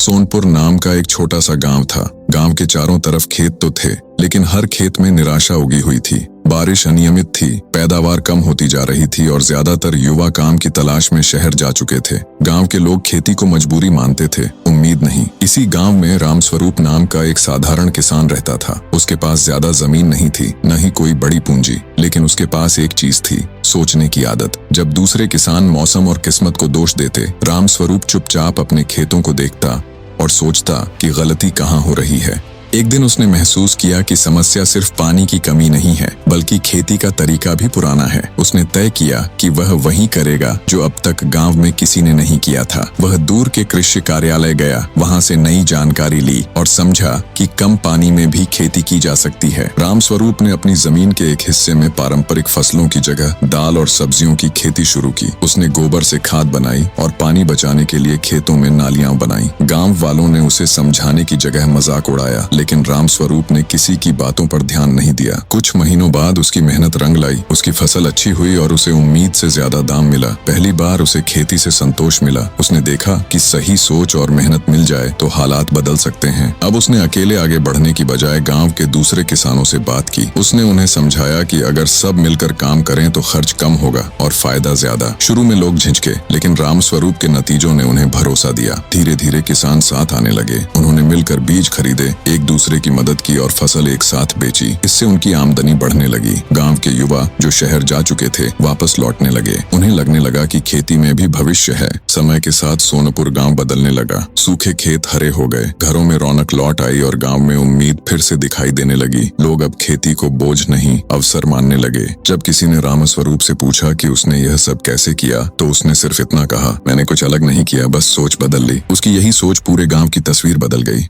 सोनपुर नाम का एक छोटा सा गांव था। गांव के चारों तरफ खेत तो थे, लेकिन हर खेत में निराशा उगी हुई थी। बारिश अनियमित थी, पैदावार कम होती जा रही थी और ज्यादातर युवा काम की तलाश में शहर जा चुके थे। गांव के लोग खेती को मजबूरी मानते थे, उम्मीद नहीं। इसी गांव में रामस्वरूप नाम का एक साधारण किसान रहता था। उसके पास ज्यादा जमीन नहीं थी, न ही कोई बड़ी पूंजी, लेकिन उसके पास एक चीज थी, सोचने की आदत। जब दूसरे किसान मौसम और किस्मत को दोष देते, रामस्वरूप चुपचाप अपने खेतों को देखता और सोचता कि गलती कहाँ हो रही है। एक दिन उसने महसूस किया कि समस्या सिर्फ पानी की कमी नहीं है, बल्कि खेती का तरीका भी पुराना है। उसने तय किया कि वह वही करेगा जो अब तक गांव में किसी ने नहीं किया था। वह दूर के कृषि कार्यालय गया, वहां से नई जानकारी ली और समझा कि कम पानी में भी खेती की जा सकती है। रामस्वरूप ने अपनी जमीन के एक हिस्से में पारंपरिक फसलों की जगह दाल और सब्जियों की खेती शुरू की। उसने गोबर से खाद बनाई और पानी बचाने के लिए खेतों में नालियां बनाई। गाँव वालों ने उसे समझाने की जगह मजाक उड़ाया, लेकिन रामस्वरूप ने किसी की बातों पर ध्यान नहीं दिया। कुछ महीनों बाद उसकी मेहनत रंग लाई। उसकी फसल अच्छी हुई और उसे उम्मीद से ज्यादा दाम मिला। पहली बार उसे खेती से संतोष मिला। उसने देखा कि सही सोच और मेहनत मिल जाए तो हालात बदल सकते हैं। अब उसने अकेले आगे बढ़ने की बजाय गांव के दूसरे किसानों से बात की। उसने उन्हें समझाया कि अगर सब मिलकर काम करें तो खर्च कम होगा और फायदा ज्यादा। शुरू में लोग झिझके, लेकिन रामस्वरूप के नतीजों ने उन्हें भरोसा दिया। धीरे धीरे किसान साथ आने लगे। उन्होंने मिलकर बीज खरीदे, एक दूसरे की मदद की और फसल एक साथ बेची। इससे उनकी आमदनी बढ़ने लगी। गांव के युवा जो शहर जा चुके थे वापस लौटने लगे। उन्हें लगने लगा कि खेती में भी भविष्य है। समय के साथ सोनपुर गांव बदलने लगा। सूखे खेत हरे हो गए, घरों में रौनक लौट आई और गांव में उम्मीद फिर से दिखाई देने लगी। लोग अब खेती को बोझ नहीं, अवसर मानने लगे। जब किसी ने रामस्वरूप से पूछा कि उसने यह सब कैसे किया, तो उसने सिर्फ इतना कहा, मैंने कुछ अलग नहीं किया, बस सोच बदल ली। उसकी यही सोच पूरे गांव की तस्वीर बदल गई।